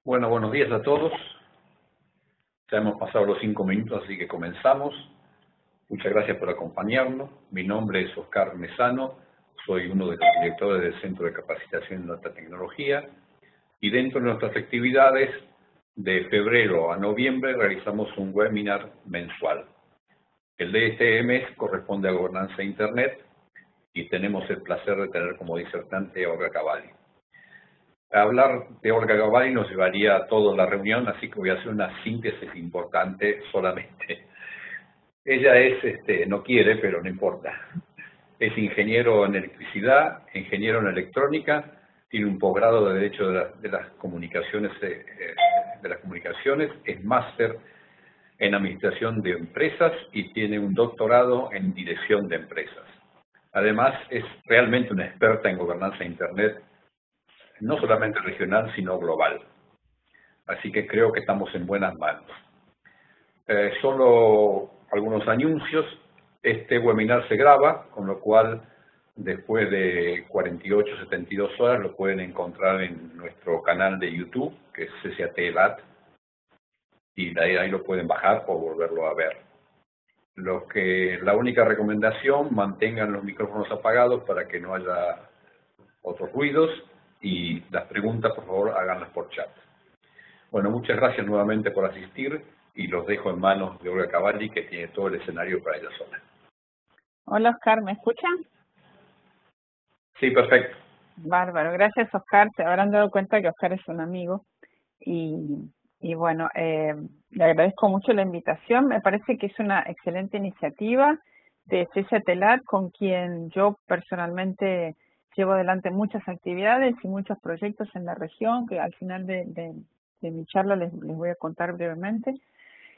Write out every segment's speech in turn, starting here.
Bueno, buenos días a todos. Ya hemos pasado los 5 minutos, así que comenzamos. Muchas gracias por acompañarnos. Mi nombre es Oscar Mesano, soy uno de los directores del Centro de Capacitación en Alta Tecnología y dentro de nuestras actividades, de febrero a noviembre, realizamos un webinar mensual. El de este mes corresponde a Gobernanza de Internet y tenemos el placer de tener como disertante a Olga Cavalli. Hablar de Olga Cavalli nos llevaría a toda la reunión, así que voy a hacer una síntesis importante solamente. Ella es, no quiere, pero no importa. Es ingeniero en electricidad, ingeniero en electrónica, tiene un posgrado de Derecho de las Comunicaciones, es máster en Administración de Empresas y tiene un doctorado en Dirección de Empresas. Además, es realmente una experta en gobernanza de Internet, no solamente regional, sino global. Así que creo que estamos en buenas manos. Solo algunos anuncios. Este webinar se graba, con lo cual después de 48, 72 horas lo pueden encontrar en nuestro canal de YouTube, que es CCAT-LAT, y de ahí lo pueden bajar o volverlo a ver. La única recomendación, mantengan los micrófonos apagados para que no haya otros ruidos, y las preguntas, por favor, háganlas por chat. Bueno, muchas gracias nuevamente por asistir y los dejo en manos de Olga Cavalli, que tiene todo el escenario para ella sola. Hola Oscar, ¿me escuchan? Sí, perfecto. Bárbaro, gracias Oscar. Se habrán dado cuenta que Oscar es un amigo y bueno, le agradezco mucho la invitación. Me parece que es una excelente iniciativa de CCAT-LAT, con quien yo personalmente llevo adelante muchas actividades y muchos proyectos en la región, que al final de mi charla les voy a contar brevemente.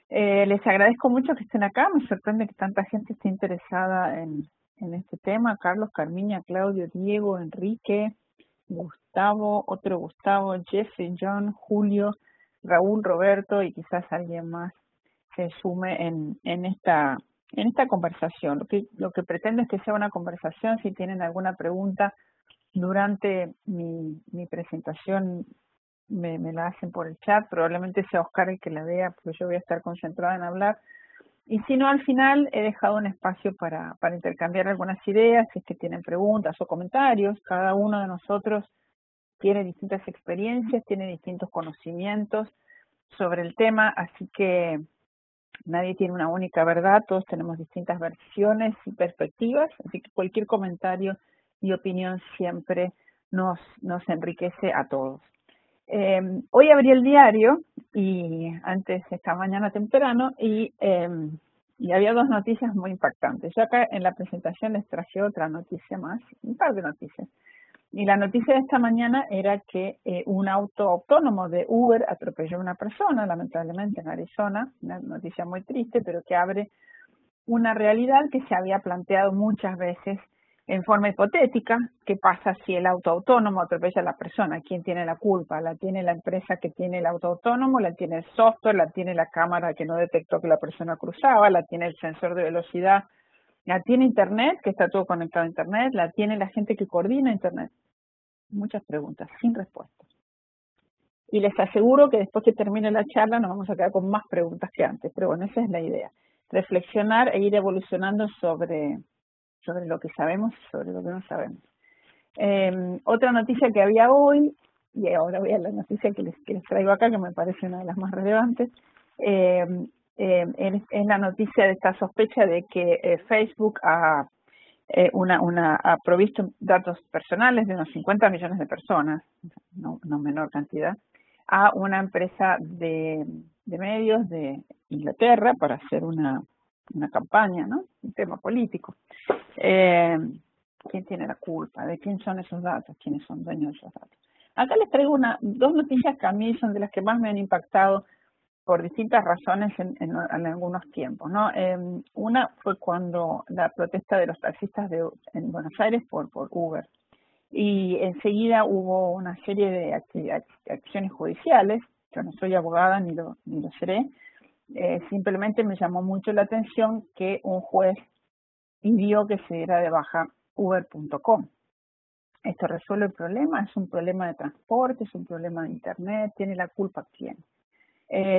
Les agradezco mucho que estén acá. Me sorprende que tanta gente esté interesada en este tema. Carlos, Carmiña, Claudio, Diego, Enrique, Gustavo, otro Gustavo, Jesse, John, Julio, Raúl, Roberto y quizás alguien más se sume en esta conversación. Lo que pretendo es que sea una conversación. Si tienen alguna pregunta durante mi presentación, me la hacen por el chat. Probablemente sea Oscar el que la vea, porque yo voy a estar concentrada en hablar. Y si no, al final he dejado un espacio para intercambiar algunas ideas, si es que tienen preguntas o comentarios. Cada uno de nosotros tiene distintas experiencias, tiene distintos conocimientos sobre el tema, así que nadie tiene una única verdad, todos tenemos distintas versiones y perspectivas, así que cualquier comentario y opinión siempre nos enriquece a todos. Hoy abrí el diario y antes esta mañana temprano y había dos noticias muy impactantes. Yo acá en la presentación les traje otra noticia más, un par de noticias. Y la noticia de esta mañana era que un auto autónomo de Uber atropelló a una persona, lamentablemente en Arizona, una noticia muy triste, pero que abre una realidad que se había planteado muchas veces en forma hipotética. ¿Qué pasa si el auto autónomo atropella a la persona? ¿Quién tiene la culpa? ¿La tiene la empresa que tiene el auto autónomo? ¿La tiene el software? ¿La tiene la cámara que no detectó que la persona cruzaba? ¿La tiene el sensor de velocidad? ¿La tiene Internet, que está todo conectado a Internet? ¿La tiene la gente que coordina Internet? Muchas preguntas, sin respuesta. Y les aseguro que después que termine la charla nos vamos a quedar con más preguntas que antes, pero bueno, esa es la idea. Reflexionar e ir evolucionando sobre lo que sabemos y sobre lo que no sabemos. Otra noticia que había hoy, y ahora voy a la noticia que les traigo acá, que me parece una de las más relevantes, es la noticia de esta sospecha de que Facebook ha provisto datos personales de unos 50 millones de personas, no menor cantidad, a una empresa de medios de Inglaterra para hacer una campaña, ¿no? Un tema político. ¿Quién tiene la culpa? ¿De quién son esos datos? ¿Quiénes son dueños de esos datos? Acá les traigo dos noticias que a mí son de las que más me han impactado por distintas razones en algunos tiempos, ¿no? Una fue cuando la protesta de los taxistas en Buenos Aires por Uber. Y enseguida hubo una serie de acciones judiciales. Yo no soy abogada ni lo seré. Simplemente me llamó mucho la atención que un juez pidió que se diera de baja Uber.com. ¿Esto resuelve el problema? ¿Es un problema de transporte? ¿Es un problema de Internet? ¿Tiene la culpa quién?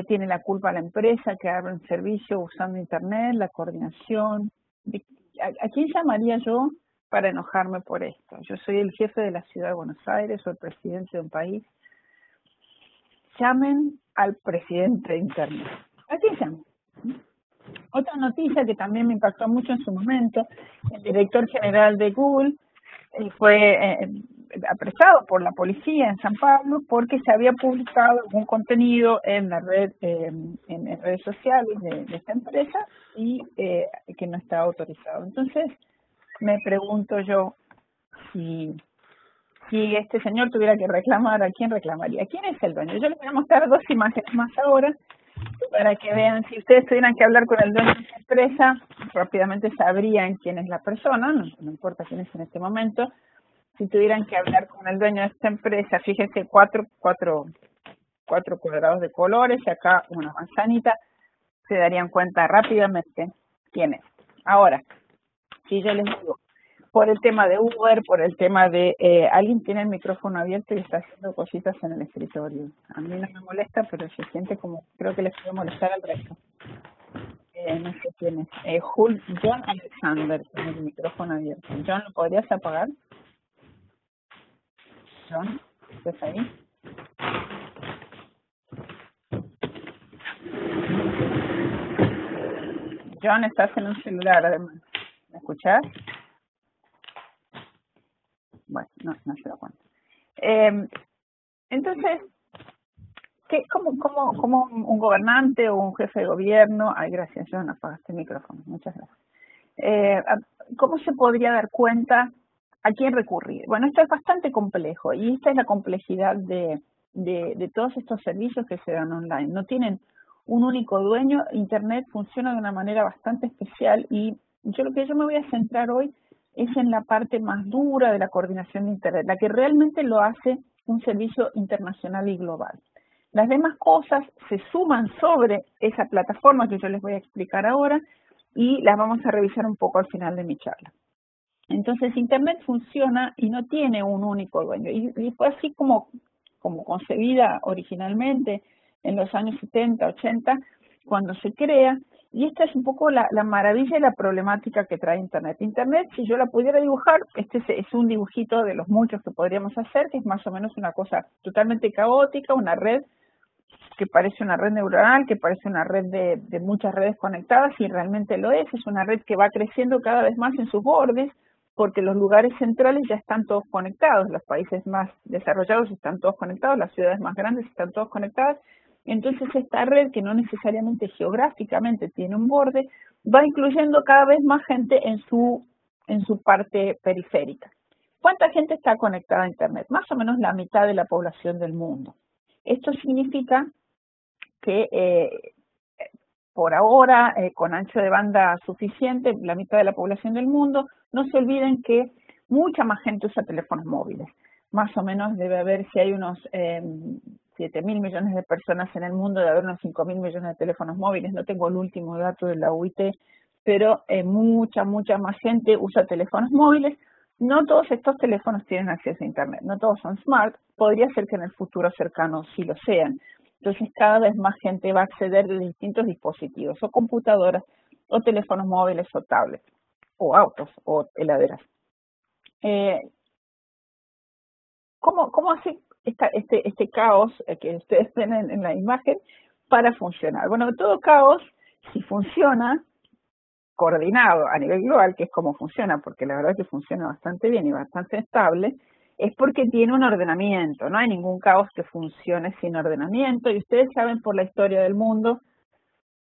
¿Tiene la culpa la empresa que abre un servicio usando Internet? ¿La coordinación? ¿A quién llamaría yo para enojarme por esto? Yo soy el jefe de la ciudad de Buenos Aires o el presidente de un país. Llamen al presidente de Internet. ¿A quién llaman? Otra noticia que también me impactó mucho en su momento, el director general de Google fue apresado por la policía en San Pablo porque se había publicado algún contenido en la red, en redes sociales de esta empresa y que no estaba autorizado. Entonces me pregunto yo si este señor tuviera que reclamar, ¿a quién reclamaría? ¿Quién es el dueño? Yo les voy a mostrar 2 imágenes más ahora para que vean, si ustedes tuvieran que hablar con el dueño de esa empresa, rápidamente sabrían quién es la persona, no importa quién es en este momento. Si tuvieran que hablar con el dueño de esta empresa, fíjense, cuatro cuadrados de colores y acá una manzanita, se darían cuenta rápidamente quién es. Ahora, si yo les digo, por el tema de Uber, por el tema de... alguien tiene el micrófono abierto y está haciendo cositas en el escritorio. A mí no me molesta, pero se siente como... Creo que les puede molestar al resto. No sé quién es. John Alexander tiene el micrófono abierto. John, ¿lo podrías apagar? John, ¿estás ahí? John, estás en un celular además. ¿Me escuchás? Bueno, no se da cuenta. Entonces, ¿cómo un gobernante o un jefe de gobierno, ay, gracias, John, apagaste el micrófono, muchas gracias. ¿Cómo se podría dar cuenta a quién recurrir? Bueno, esto es bastante complejo y esta es la complejidad de todos estos servicios que se dan online. No tienen un único dueño. Internet funciona de una manera bastante especial y lo que yo me voy a centrar hoy es en la parte más dura de la coordinación de Internet, la que realmente lo hace un servicio internacional y global. Las demás cosas se suman sobre esa plataforma que yo les voy a explicar ahora y las vamos a revisar un poco al final de mi charla. Entonces, Internet funciona y no tiene un único dueño. Y fue así como concebida originalmente en los años 70, 80, cuando se crea. Y esta es un poco la maravilla y la problemática que trae Internet. Internet, si yo la pudiera dibujar, este es un dibujito de los muchos que podríamos hacer, que es más o menos una cosa totalmente caótica, una red que parece una red neuronal, que parece una red de muchas redes conectadas, y realmente lo es una red que va creciendo cada vez más en sus bordes, porque los lugares centrales ya están todos conectados, los países más desarrollados están todos conectados, las ciudades más grandes están todas conectadas. Entonces esta red, que no necesariamente geográficamente tiene un borde, va incluyendo cada vez más gente en su parte periférica. ¿Cuánta gente está conectada a Internet? Más o menos la mitad de la población del mundo. Esto significa que por ahora, con ancho de banda suficiente, la mitad de la población del mundo. No se olviden que mucha más gente usa teléfonos móviles. Más o menos debe haber, si hay unos 7.000 millones de personas en el mundo, debe haber unos 5.000 millones de teléfonos móviles. No tengo el último dato de la UIT, pero mucha más gente usa teléfonos móviles. No todos estos teléfonos tienen acceso a Internet, no todos son smart. Podría ser que en el futuro cercano sí lo sean. Entonces cada vez más gente va a acceder de distintos dispositivos, o computadoras, o teléfonos móviles, o tablets, o autos, o heladeras. ¿Cómo hace este caos que ustedes ven en la imagen para funcionar? Bueno, todo caos, si funciona coordinado a nivel global, que es como funciona, porque la verdad es que funciona bastante bien y bastante estable, es porque tiene un ordenamiento. No hay ningún caos que funcione sin ordenamiento, y ustedes saben por la historia del mundo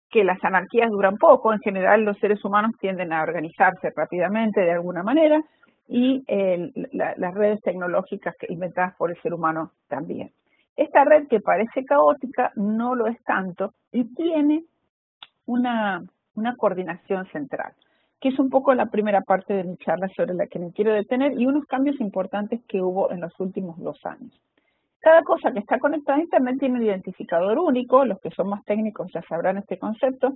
que las anarquías duran poco. En general los seres humanos tienden a organizarse rápidamente de alguna manera, y las redes tecnológicas inventadas por el ser humano también. Esta red, que parece caótica, no lo es tanto y tiene una coordinación central, que es un poco la primera parte de mi charla sobre la que me quiero detener, y unos cambios importantes que hubo en los últimos 2 años. Cada cosa que está conectada a Internet tiene un identificador único. Los que son más técnicos ya sabrán este concepto.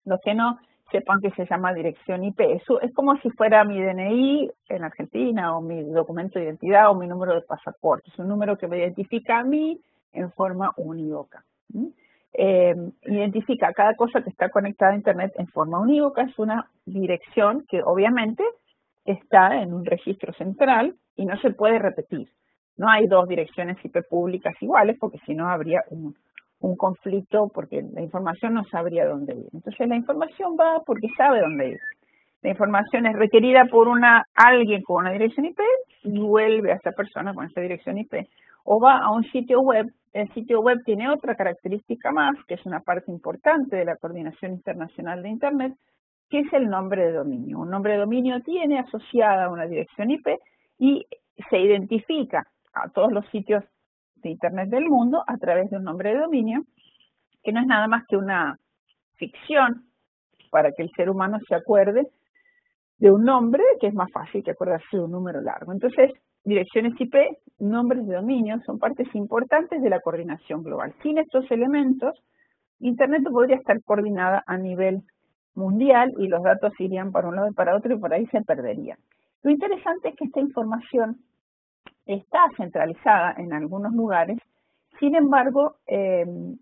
Los que no, sepan que se llama dirección IP. Eso es como si fuera mi DNI en Argentina, o mi documento de identidad, o mi número de pasaporte. Es un número que me identifica a mí en forma unívoca. Identifica cada cosa que está conectada a Internet en forma unívoca. Es una dirección que obviamente está en un registro central y no se puede repetir. No hay dos direcciones IP públicas iguales, porque si no habría un conflicto, porque la información no sabría dónde ir. Entonces la información va porque sabe dónde ir. La información es requerida por alguien con una dirección IP y vuelve a esa persona con esa dirección IP. O va a un sitio web. El sitio web tiene otra característica más, que es una parte importante de la coordinación internacional de Internet, que es el nombre de dominio. Un nombre de dominio tiene asociada una dirección IP y se identifica a todos los sitios de Internet del mundo a través de un nombre de dominio, que no es nada más que una ficción para que el ser humano se acuerde de un nombre, que es más fácil que acordarse de un número largo. Entonces, direcciones IP, nombres de dominio, son partes importantes de la coordinación global. Sin estos elementos, Internet no podría estar coordinada a nivel mundial y los datos irían para un lado y para otro y por ahí se perderían. Lo interesante es que esta información está centralizada en algunos lugares, sin embargo, el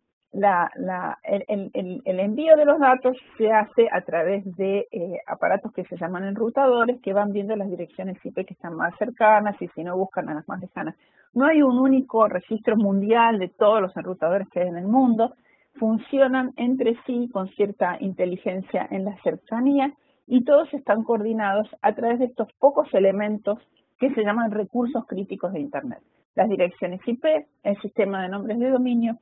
envío de los datos se hace a través de aparatos que se llaman enrutadores, que van viendo las direcciones IP que están más cercanas y si no buscan a las más lejanas. No hay un único registro mundial de todos los enrutadores que hay en el mundo, funcionan entre sí con cierta inteligencia en la cercanía y todos están coordinados a través de estos pocos elementos que se llaman recursos críticos de Internet. Las direcciones IP, el sistema de nombres de dominio,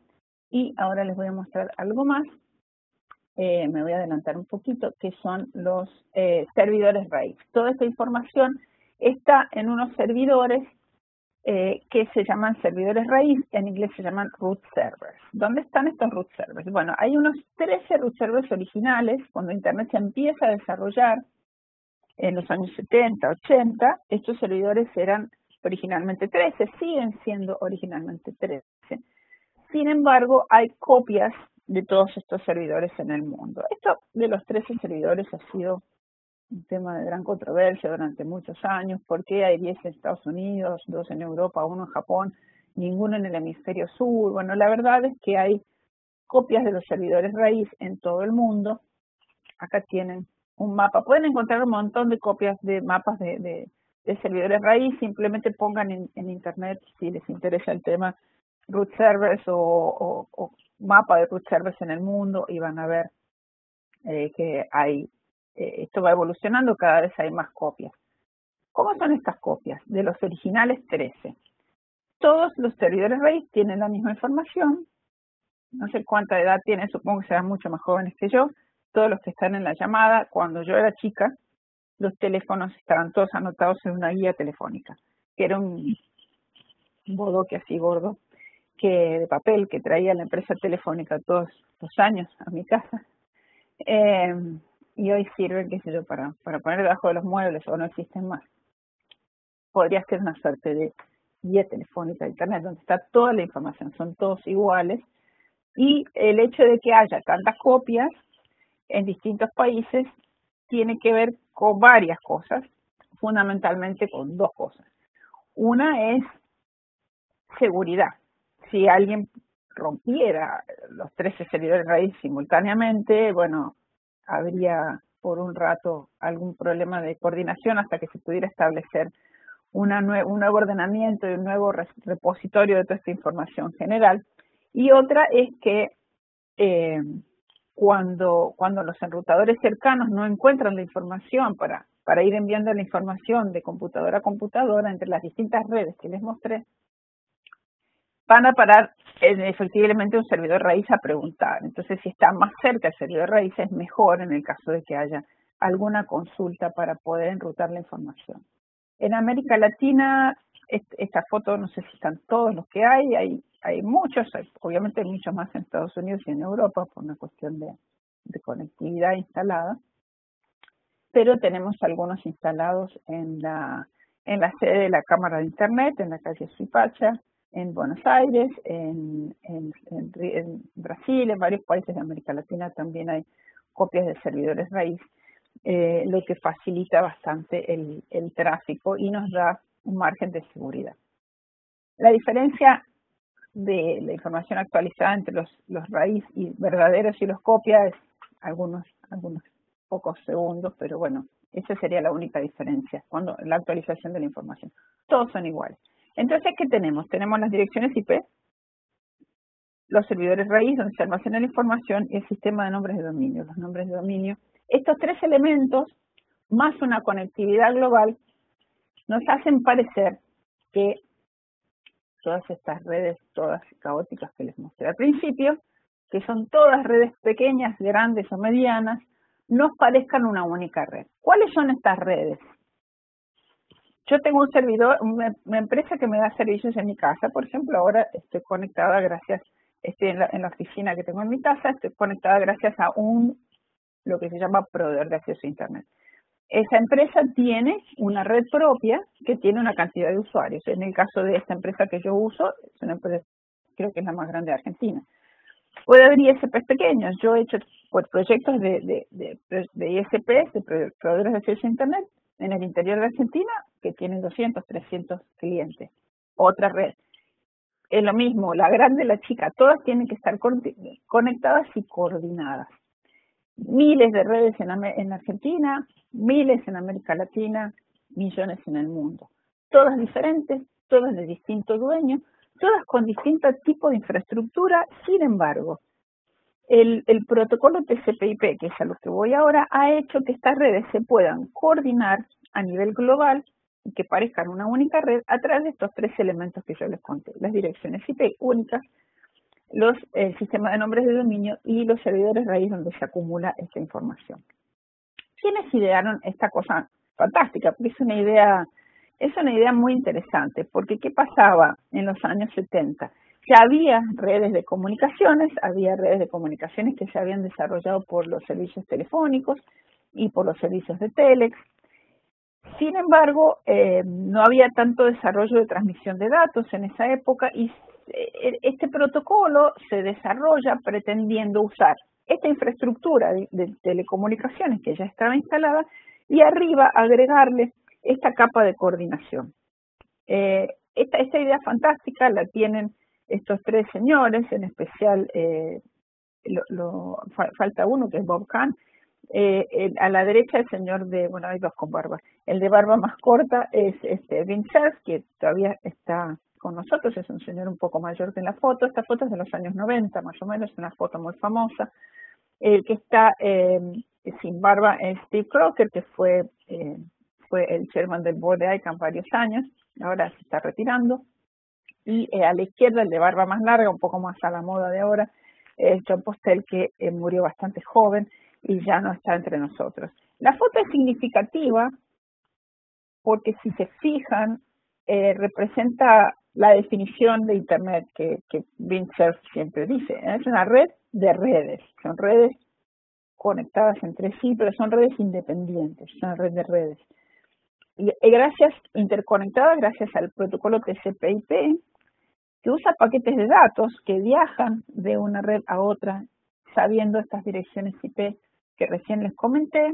y ahora les voy a mostrar algo más. Me voy a adelantar un poquito, que son los servidores raíz. Toda esta información está en unos servidores que se llaman servidores raíz, en inglés se llaman root servers. ¿Dónde están estos root servers? Bueno, hay unos 13 root servers originales. Cuando Internet se empieza a desarrollar en los años 70, 80, estos servidores eran originalmente 13, siguen siendo originalmente 13. Sin embargo, hay copias de todos estos servidores en el mundo. Esto de los 13 servidores ha sido un tema de gran controversia durante muchos años. ¿Por qué hay 10 en Estados Unidos, 2 en Europa, 1 en Japón, ninguno en el hemisferio sur? Bueno, la verdad es que hay copias de los servidores raíz en todo el mundo. Acá tienen un mapa. Pueden encontrar un montón de copias de mapas de servidores raíz. Simplemente pongan en Internet, si les interesa el tema, root servers o mapa de root servers en el mundo, y van a ver que hay, esto va evolucionando, cada vez hay más copias. ¿Cómo son estas copias? De los originales 13. Todos los servidores raíz tienen la misma información. No sé cuánta edad tienen, supongo que serán mucho más jóvenes que yo. Todos los que están en la llamada, cuando yo era chica, los teléfonos estaban todos anotados en una guía telefónica, que era un bodoque así gordo, que de papel, que traía la empresa telefónica todos los años a mi casa. Y hoy sirven, qué sé yo, para poner debajo de los muebles, o no existen más. Podría ser una suerte de guía telefónica de Internet, donde está toda la información, son todos iguales. Y el hecho de que haya tantas copias en distintos países tiene que ver con varias cosas, fundamentalmente con dos cosas. Una es seguridad. Si alguien rompiera los 13 servidores raíz simultáneamente, bueno, habría por un rato algún problema de coordinación hasta que se pudiera establecer un nuevo ordenamiento y un nuevo repositorio de toda esta información general. Y otra es que cuando los enrutadores cercanos no encuentran la información para ir enviando la información de computadora a computadora entre las distintas redes que les mostré, van a parar efectivamente un servidor raíz a preguntar. Entonces, si está más cerca el servidor raíz, es mejor en el caso de que haya alguna consulta para poder enrutar la información. En América Latina, esta foto, no sé si están todos los que hay muchos, obviamente hay muchos más en Estados Unidos y en Europa por una cuestión de conectividad instalada, pero tenemos algunos instalados en la sede de la Cámara de Internet, en la calle Suipacha, en Buenos Aires, en Brasil, en varios países de América Latina también hay copias de servidores raíz, lo que facilita bastante el tráfico y nos da un margen de seguridad. La diferencia de la información actualizada entre los raíz y verdaderos y los copias es algunos pocos segundos, pero bueno, esa sería la única diferencia cuando la actualización de la información. Todos son iguales. Entonces, ¿qué tenemos? Tenemos las direcciones IP, los servidores raíz donde se almacena la información y el sistema de nombres de dominio, los nombres de dominio. Estos tres elementos, más una conectividad global, nos hacen parecer que todas estas redes, todas caóticas que les mostré al principio, que son todas redes pequeñas, grandes o medianas, nos parezcan una única red. ¿Cuáles son estas redes? Yo tengo un servidor, una empresa que me da servicios en mi casa, por ejemplo, ahora estoy conectada gracias, estoy en la oficina que tengo en mi casa, estoy conectada gracias a lo que se llama proveedor de acceso a Internet. Esa empresa tiene una red propia que tiene una cantidad de usuarios. En el caso de esta empresa que yo uso, es una empresa, creo que es la más grande de Argentina. Puede haber ISPs pequeños. Yo he hecho proyectos de ISPs, de proveedores de acceso a Internet, en el interior de Argentina, que tienen 200, 300 clientes. Otra red. Es lo mismo, la grande y la chica, todas tienen que estar conectadas y coordinadas. Miles de redes en Argentina, miles en América Latina, millones en el mundo. Todas diferentes, todas de distintos dueños, todas con distintos tipos de infraestructura. Sin embargo, el protocolo TCP/IP, que es a lo que voy ahora, ha hecho que estas redes se puedan coordinar a nivel global y que parezcan una única red a través de estos tres elementos que yo les conté. Las direcciones IP únicas, el sistema de nombres de dominio y los servidores raíz donde se acumula esta información. ¿Quiénes idearon esta cosa fantástica? Porque es una idea muy interesante, porque ¿qué pasaba en los años 70? Ya había redes de comunicaciones que se habían desarrollado por los servicios telefónicos y por los servicios de telex. Sin embargo, no había tanto desarrollo de transmisión de datos en esa época y este protocolo se desarrolla pretendiendo usar esta infraestructura de telecomunicaciones que ya estaba instalada y arriba agregarle esta capa de coordinación. Esta idea fantástica la tienen estos tres señores, en especial falta uno que es Bob Kahn. A la derecha el señor bueno, hay dos con barba. El de barba más corta es Vint Cerf, que todavía está con nosotros, es un señor un poco mayor que en la foto. Esta foto es de los años 90, más o menos, una foto muy famosa. El que está sin barba es Steve Crocker, que fue el chairman del board de ICANN varios años, ahora se está retirando. Y a la izquierda, el de barba más larga, un poco más a la moda de ahora, es John Postel, que murió bastante joven y ya no está entre nosotros. La foto es significativa porque, si se fijan, representa la definición de Internet que Vint Cerf siempre dice. Es una red de redes, son redes conectadas entre sí, pero son redes independientes, es una red de redes. Y interconectadas gracias al protocolo TCP/IP, que usa paquetes de datos que viajan de una red a otra sabiendo estas direcciones IP que recién les comenté.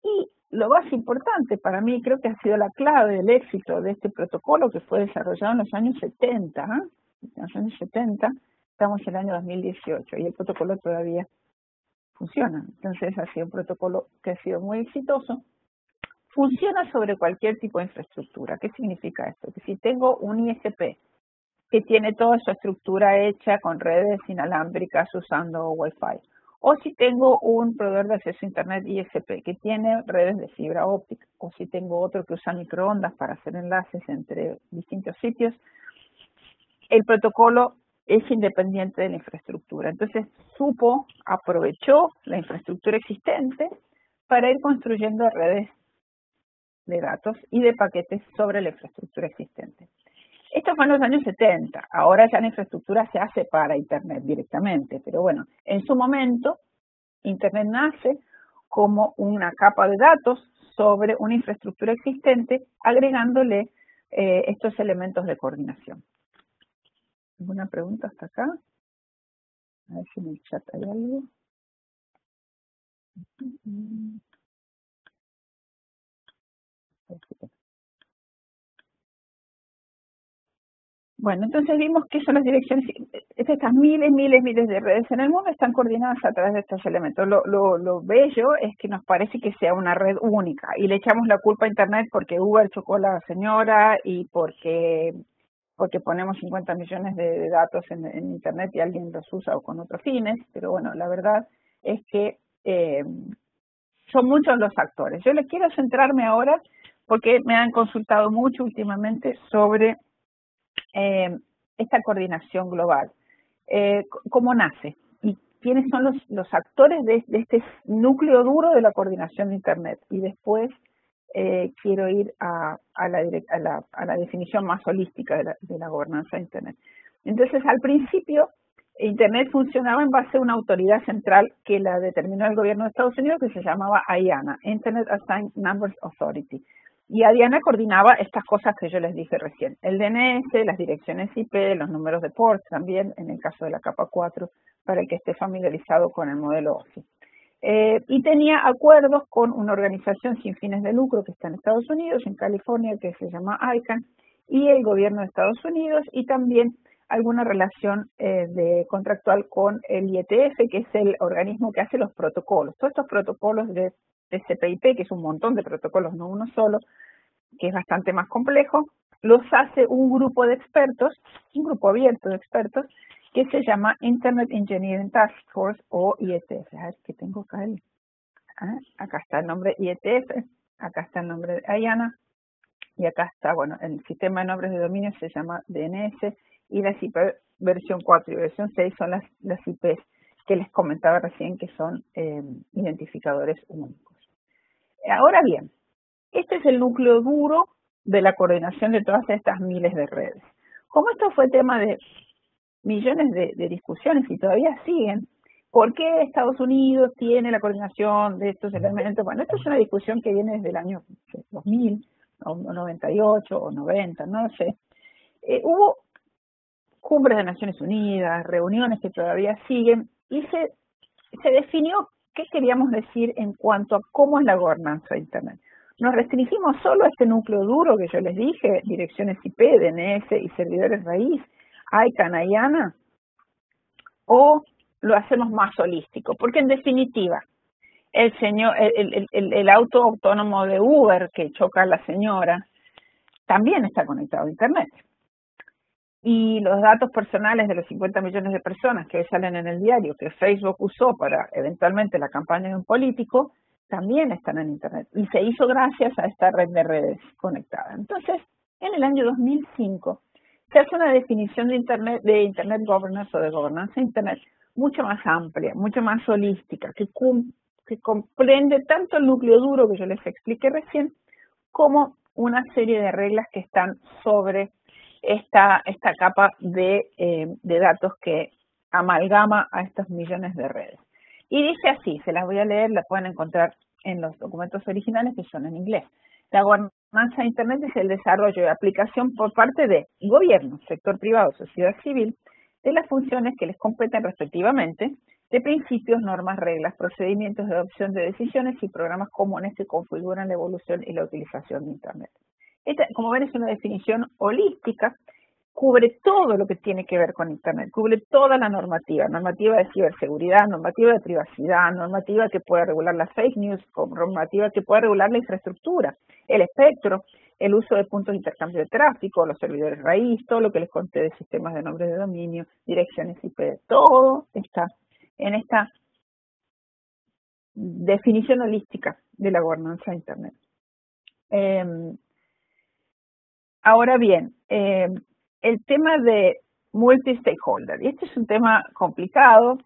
Y lo más importante para mí, creo que ha sido la clave del éxito de este protocolo, que fue desarrollado en los años 70. En los años 70, estamos en el año 2018 y el protocolo todavía funciona. Entonces ha sido un protocolo que ha sido muy exitoso. Funciona sobre cualquier tipo de infraestructura. ¿Qué significa esto? Que si tengo un ISP que tiene toda su estructura hecha con redes inalámbricas usando Wi-Fi, o si tengo un proveedor de acceso a Internet ISP que tiene redes de fibra óptica, o si tengo otro que usa microondas para hacer enlaces entre distintos sitios, el protocolo es independiente de la infraestructura. Entonces aprovechó la infraestructura existente para ir construyendo redes de datos y de paquetes sobre la infraestructura existente. Esto fue en los años 70, ahora ya la infraestructura se hace para Internet directamente, pero bueno, en su momento Internet nace como una capa de datos sobre una infraestructura existente, agregándole estos elementos de coordinación. ¿Alguna pregunta hasta acá? A ver si en el chat hay algo. Bueno, entonces vimos que son las direcciones, estas miles de redes en el mundo están coordinadas a través de estos elementos. Lo bello es que nos parece que sea una red única y le echamos la culpa a Internet porque Uber chocó a la señora y porque ponemos 50 millones de datos en Internet y alguien los usa o con otros fines, pero bueno, la verdad es que son muchos los actores. Yo les quiero centrarme ahora porque me han consultado mucho últimamente sobre esta coordinación global. ¿Cómo nace? ¿Y quiénes son los actores de este núcleo duro de la coordinación de Internet? Y después quiero ir a la definición más holística de la gobernanza de Internet. Entonces, al principio, Internet funcionaba en base a una autoridad central que la determinó el gobierno de Estados Unidos, que se llamaba IANA, Internet Assigned Numbers Authority. Y IANA coordinaba estas cosas que yo les dije recién, el DNS, las direcciones IP, los números de ports también, en el caso de la capa 4, para el que esté familiarizado con el modelo OSI. Y tenía acuerdos con una organización sin fines de lucro que está en Estados Unidos, en California, que se llama ICANN, y el gobierno de Estados Unidos, y también alguna relación contractual con el IETF, que es el organismo que hace los protocolos. Todos estos protocolos de TCP/IP, que es un montón de protocolos, no uno solo, que es bastante más complejo, los hace un grupo de expertos, un grupo abierto de expertos, que se llama Internet Engineering Task Force o IETF. A ver, que tengo acá acá está el nombre IETF, acá está el nombre de IANA, y acá está, bueno, el sistema de nombres de dominio se llama DNS, y las IP versión 4 y versión 6 son las IPs que les comentaba recién, que son identificadores únicos. Ahora bien, este es el núcleo duro de la coordinación de todas estas miles de redes. Como esto fue tema de millones de discusiones y todavía siguen, ¿por qué Estados Unidos tiene la coordinación de estos elementos? Bueno, esta es una discusión que viene desde el año 2000, o 98, o 90, no lo sé. Hubo cumbres de Naciones Unidas, reuniones que todavía siguen, y se definió qué queríamos decir en cuanto a cómo es la gobernanza de Internet. ¿Nos restringimos solo a este núcleo duro que yo les dije, direcciones IP, DNS y servidores raíz, ICANN, IANA? ¿O lo hacemos más holístico? Porque en definitiva, el auto autónomo de Uber que choca a la señora también está conectado a Internet. Y los datos personales de los 50 millones de personas que hoy salen en el diario, que Facebook usó para eventualmente la campaña de un político, también están en Internet. Y se hizo gracias a esta red de redes conectadas. Entonces, en el año 2005, se hace una definición de Internet Governance o de gobernanza de Internet mucho más amplia, mucho más holística, que comprende tanto el núcleo duro que yo les expliqué recién, como una serie de reglas que están sobre esta capa de datos que amalgama a estos millones de redes. Y dice así, se las voy a leer, la pueden encontrar en los documentos originales que son en inglés. La gobernanza de Internet es el desarrollo de aplicación por parte de gobierno, sector privado, sociedad civil, de las funciones que les competen respectivamente, de principios, normas, reglas, procedimientos de adopción de decisiones y programas comunes que configuran la evolución y la utilización de Internet. Esta, como ven, es una definición holística, cubre todo lo que tiene que ver con Internet, cubre toda la normativa de ciberseguridad, normativa de privacidad, normativa que pueda regular las fake news, normativa que pueda regular la infraestructura, el espectro, el uso de puntos de intercambio de tráfico, los servidores raíz, todo lo que les conté de sistemas de nombres de dominio, direcciones IP, todo está en esta definición holística de la gobernanza de Internet. Ahora bien, el tema de multi-stakeholder, y este es un tema complicado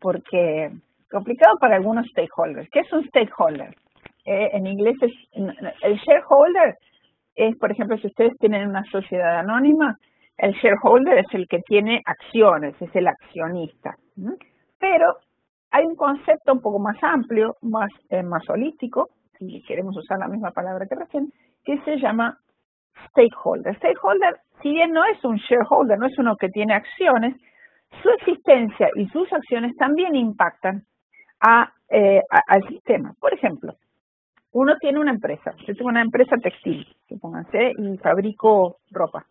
complicado para algunos stakeholders. ¿Qué es un stakeholder? En inglés es el shareholder, es por ejemplo si ustedes tienen una sociedad anónima, el shareholder es el que tiene acciones, es el accionista. Pero hay un concepto un poco más amplio, más holístico, si queremos usar la misma palabra que recién, que se llama stakeholder. Stakeholder, si bien no es un shareholder, no es uno que tiene acciones, su existencia y sus acciones también impactan al sistema. Por ejemplo, uno tiene una empresa, yo tengo una empresa textil, supónganse, y fabrico ropa.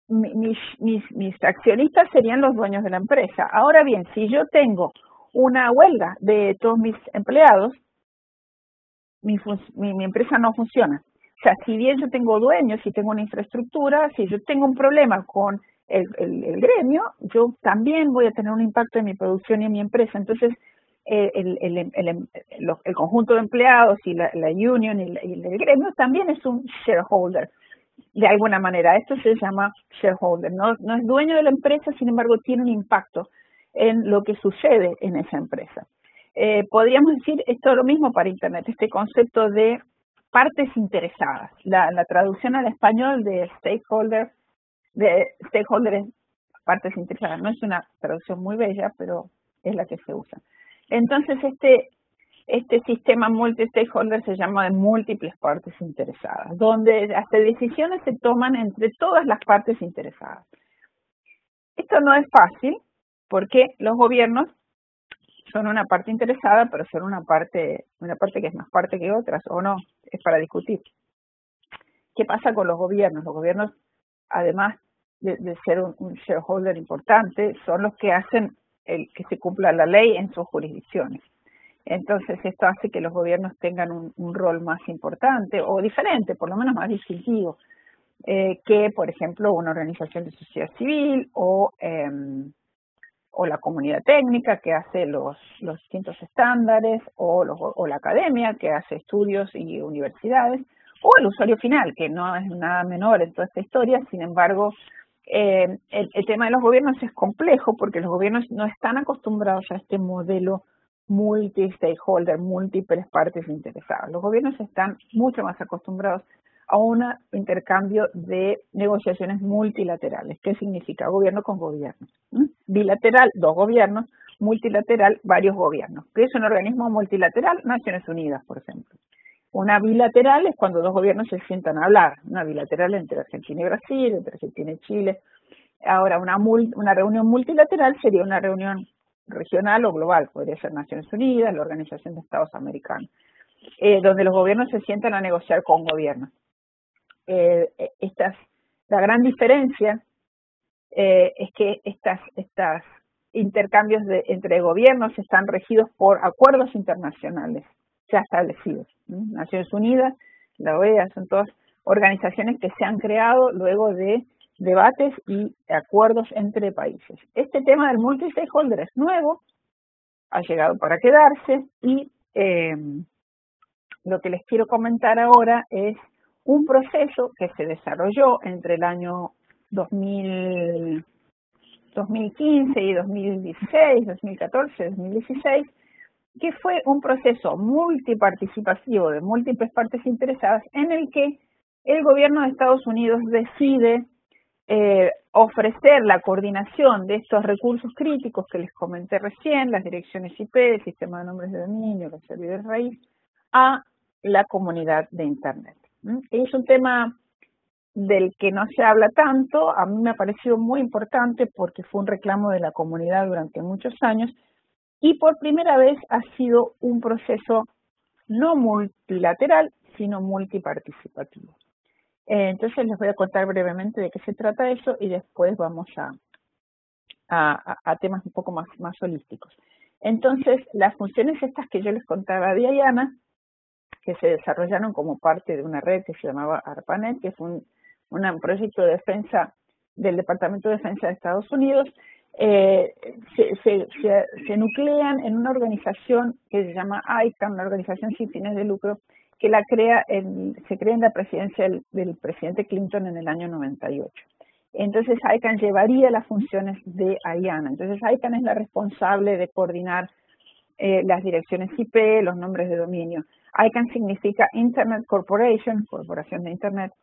Mis accionistas serían los dueños de la empresa. Ahora bien, si yo tengo una huelga de todos mis empleados, mi empresa no funciona. O sea, si bien yo tengo dueños, si tengo una infraestructura, si yo tengo un problema con el gremio, yo también voy a tener un impacto en mi producción y en mi empresa. Entonces, el conjunto de empleados y la union y el gremio también es un shareholder. De alguna manera, esto se llama shareholder, no es dueño de la empresa, sin embargo tiene un impacto en lo que sucede en esa empresa. Podríamos decir esto lo mismo para Internet, este concepto de partes interesadas. La traducción al español de stakeholder es partes interesadas. No es una traducción muy bella, pero es la que se usa. Entonces, este sistema multi-stakeholder se llama de múltiples partes interesadas, donde hasta decisiones se toman entre todas las partes interesadas. Esto no es fácil porque los gobiernos son una parte interesada, pero son una parte que es más parte que otras, o no, es para discutir. ¿Qué pasa con los gobiernos? Los gobiernos, además de ser un shareholder importante, son los que hacen que se cumpla la ley en sus jurisdicciones. Entonces esto hace que los gobiernos tengan un rol más importante o diferente, por lo menos más distintivo, que por ejemplo una organización de sociedad civil o la comunidad técnica que hace los distintos estándares o la academia que hace estudios y universidades o el usuario final, que no es nada menor en toda esta historia. Sin embargo, el tema de los gobiernos es complejo porque los gobiernos no están acostumbrados a este modelo multi-stakeholder, múltiples partes interesadas. Los gobiernos están mucho más acostumbrados a un intercambio de negociaciones multilaterales. ¿Qué significa? Gobierno con gobierno. Bilateral, dos gobiernos. Multilateral, varios gobiernos. ¿Qué es un organismo multilateral? Naciones Unidas, por ejemplo. Una bilateral es cuando dos gobiernos se sientan a hablar. Una bilateral entre Argentina y Brasil, entre Argentina y Chile. Ahora, una reunión multilateral sería una reunión regional o global, podría ser Naciones Unidas, la Organización de Estados Americanos, donde los gobiernos se sientan a negociar con gobiernos. La gran diferencia es que estos intercambios entre gobiernos están regidos por acuerdos internacionales ya establecidos. Naciones Unidas, la OEA, son todas organizaciones que se han creado luego de debates y acuerdos entre países. Este tema del multi-stakeholder es nuevo, ha llegado para quedarse y lo que les quiero comentar ahora es un proceso que se desarrolló entre el año 2015 y 2016, 2014, 2016, que fue un proceso multiparticipativo de múltiples partes interesadas en el que el gobierno de Estados Unidos decide ofrecer la coordinación de estos recursos críticos que les comenté recién, las direcciones IP, el sistema de nombres de dominio, los servidores raíz, a la comunidad de Internet. Es un tema del que no se habla tanto, a mí me ha parecido muy importante porque fue un reclamo de la comunidad durante muchos años y por primera vez ha sido un proceso no multilateral, sino multiparticipativo. Entonces les voy a contar brevemente de qué se trata eso y después vamos a temas un poco más holísticos. Entonces, las funciones estas que yo les contaba de IANA, que se desarrollaron como parte de una red que se llamaba ARPANET, que es un proyecto de defensa del Departamento de Defensa de Estados Unidos, se nuclean en una organización que se llama ICANN, una organización sin fines de lucro, que se crea en la presidencia del presidente Clinton en el año 98. Entonces ICANN llevaría las funciones de IANA. Entonces ICANN es la responsable de coordinar las direcciones IP, los nombres de dominio. ICANN significa Internet Corporation, corporación de Internet,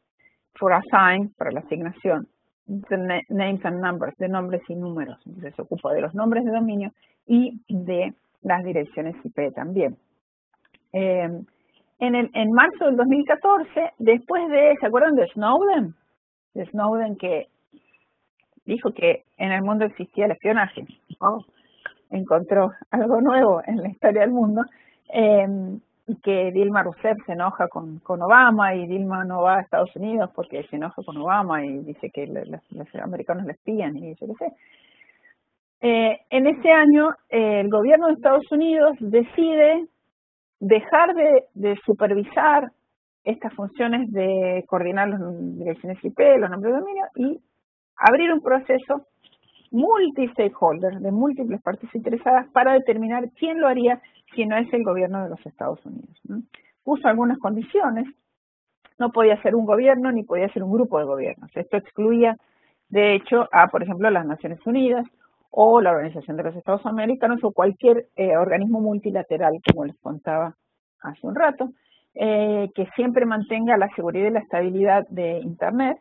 for assign, para la asignación, the names and numbers, de nombres y números. Entonces se ocupa de los nombres de dominio y de las direcciones IP también. En marzo del 2014, después ¿se acuerdan de Snowden? De Snowden que dijo que en el mundo existía el espionaje. encontró algo nuevo en la historia del mundo, y que Dilma Rousseff se enoja con Obama y Dilma no va a Estados Unidos porque se enoja con Obama y dice que los americanos le espían y yo qué sé. En ese año el gobierno de Estados Unidos decide dejar de supervisar estas funciones de coordinar las direcciones IP, los nombres de dominio, y abrir un proceso multi-stakeholder, de múltiples partes interesadas, para determinar quién lo haría si no es el gobierno de los Estados Unidos, ¿no? Puso algunas condiciones, no podía ser un gobierno ni podía ser un grupo de gobiernos. Esto excluía, de hecho, a, por ejemplo, las Naciones Unidas o la Organización de los Estados Americanos o cualquier organismo multilateral, como les contaba hace un rato, que siempre mantenga la seguridad y la estabilidad de Internet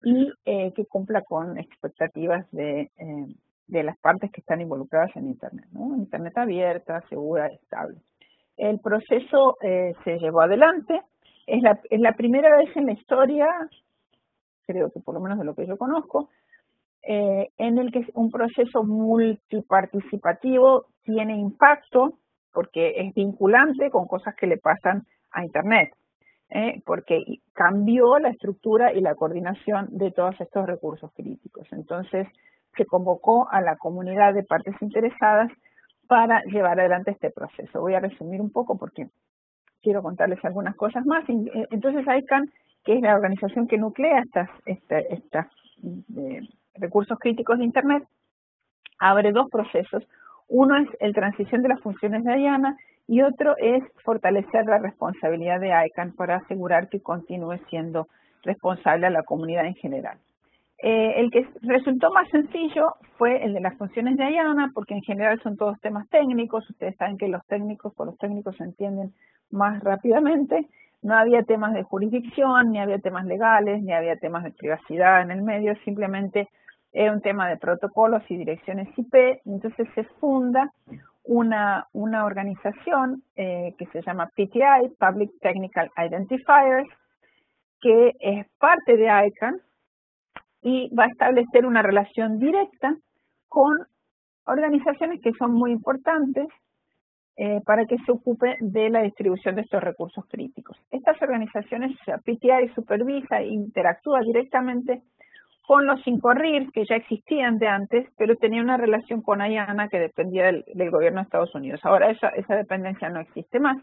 y que cumpla con expectativas de las partes que están involucradas en Internet, ¿no? Internet abierta, segura, estable. El proceso se llevó adelante. Es la primera vez en la historia, creo que por lo menos de lo que yo conozco, en el que un proceso multiparticipativo tiene impacto porque es vinculante con cosas que le pasan a Internet, porque cambió la estructura y la coordinación de todos estos recursos críticos. Entonces, se convocó a la comunidad de partes interesadas para llevar adelante este proceso. Voy a resumir un poco porque quiero contarles algunas cosas más. Entonces, ICANN, que es la organización que nuclea estas recursos críticos de Internet, abre dos procesos. Uno es el transición de las funciones de IANA y otro es fortalecer la responsabilidad de ICANN para asegurar que continúe siendo responsable a la comunidad en general. El que resultó más sencillo fue el de las funciones de IANA, porque en general son todos temas técnicos. Ustedes saben que con los técnicos se entienden más rápidamente. No había temas de jurisdicción, ni había temas legales, ni había temas de privacidad en el medio, simplemente era un tema de protocolos y direcciones IP. Entonces se funda una organización que se llama PTI, Public Technical Identifiers, que es parte de ICANN y va a establecer una relación directa con organizaciones que son muy importantes para que se ocupe de la distribución de estos recursos críticos. Estas organizaciones, o sea, PTI supervisa e interactúa directamente con los 5 RIRs que ya existían de antes, pero tenía una relación con IANA que dependía del gobierno de Estados Unidos. Ahora esa dependencia no existe más.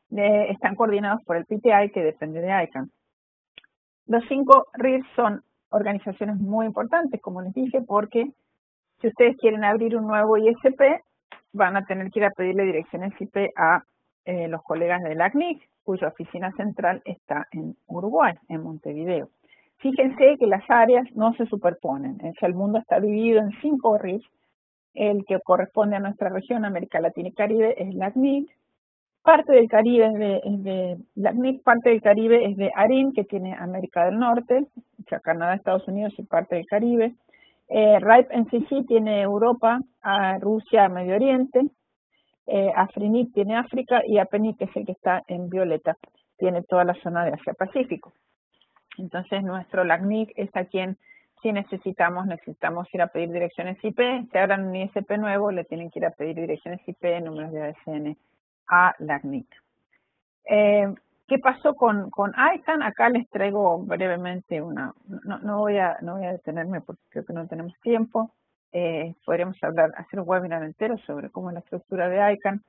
Están coordinados por el PTI, que depende de ICANN. Los 5 RIRs son organizaciones muy importantes, como les dije, porque si ustedes quieren abrir un nuevo ISP, van a tener que ir a pedirle direcciones IP a los colegas de la CNIC, cuya oficina central está en Uruguay, en Montevideo. Fíjense que las áreas no se superponen, el mundo está dividido en 5 RIRs. El que corresponde a nuestra región, América Latina y Caribe, es la CNIC. Parte del Caribe es de la CNIC, parte del Caribe es de ARIN, que tiene América del Norte, o sea, Canadá, Estados Unidos y parte del Caribe. RIPE-NCC tiene Europa, a Rusia, Medio Oriente. AFRINIC tiene África y APNIC, que es el que está en violeta, tiene toda la zona de Asia-Pacífico. Entonces, nuestro LACNIC es a quien, si necesitamos ir a pedir direcciones IP. Si abran un ISP nuevo, le tienen que ir a pedir direcciones IP, números de ASN a LACNIC. ¿Qué pasó con ICANN? Acá les traigo brevemente no voy a detenerme porque creo que no tenemos tiempo. Podríamos hacer un webinar entero sobre cómo es la estructura de ICANN,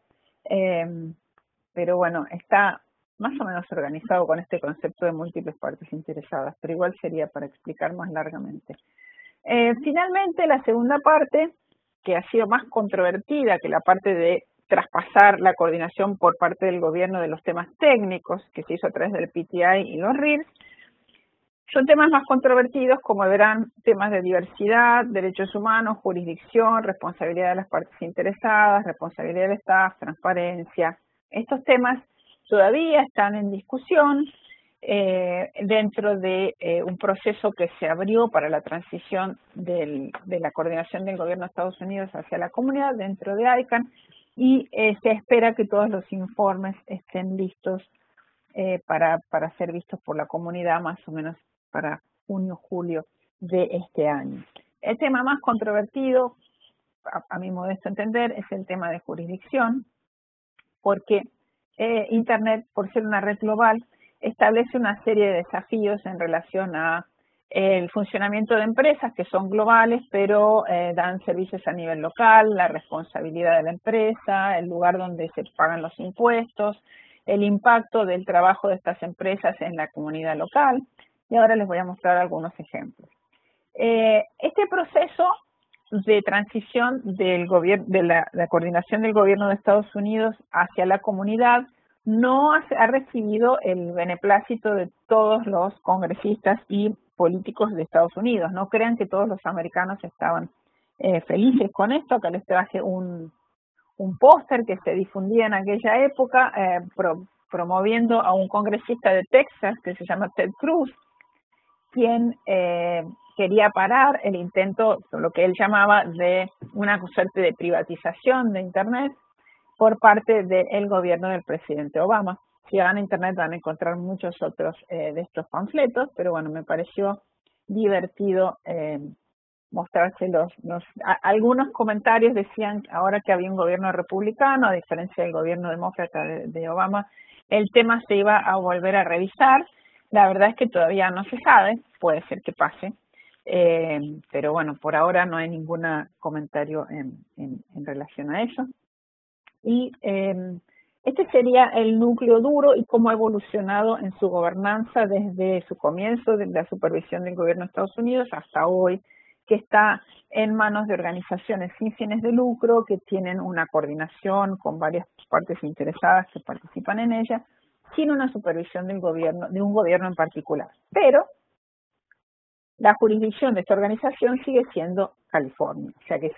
pero bueno, está más o menos organizado con este concepto de múltiples partes interesadas, pero igual sería para explicar más largamente. Finalmente, la segunda parte, que ha sido más controvertida que la parte de traspasar la coordinación por parte del gobierno de los temas técnicos, que se hizo a través del PTI y los RIRs, son temas más controvertidos, como verán, temas de diversidad, derechos humanos, jurisdicción, responsabilidad de las partes interesadas, responsabilidad del staff, transparencia. Estos temas todavía están en discusión dentro de un proceso que se abrió para la transición de la coordinación del gobierno de Estados Unidos hacia la comunidad dentro de ICANN, y se espera que todos los informes estén listos para ser vistos por la comunidad más o menos para junio, julio de este año. El tema más controvertido a mi modesto entender, es el tema de jurisdicción, porque Internet, por ser una red global, establece una serie de desafíos en relación a el funcionamiento de empresas que son globales, pero dan servicios a nivel local, la responsabilidad de la empresa, el lugar donde se pagan los impuestos, el impacto del trabajo de estas empresas en la comunidad local. Y ahora les voy a mostrar algunos ejemplos. Este proceso de transición del gobierno, de la coordinación del gobierno de Estados Unidos hacia la comunidad no ha recibido el beneplácito de todos los congresistas y políticos de Estados Unidos. No crean que todos los americanos estaban felices con esto. Acá les traje un póster que se difundía en aquella época promoviendo a un congresista de Texas que se llama Ted Cruz, quien quería parar el intento, lo que él llamaba de una suerte de privatización de Internet por parte del gobierno del presidente Obama. Si van a Internet van a encontrar muchos otros de estos panfletos, pero bueno, me pareció divertido mostrárselos. Algunos comentarios decían, ahora que había un gobierno republicano, a diferencia del gobierno demócrata de Obama, el tema se iba a volver a revisar. La verdad es que todavía no se sabe, puede ser que pase, pero bueno, por ahora no hay ningún comentario en relación a eso. Y este sería el núcleo duro y cómo ha evolucionado en su gobernanza desde su comienzo, de la supervisión del gobierno de Estados Unidos hasta hoy, que está en manos de organizaciones sin fines de lucro, que tienen una coordinación con varias partes interesadas que participan en ella, sin una supervisión del gobierno, de un gobierno en particular. Pero la jurisdicción de esta organización sigue siendo California. O sea que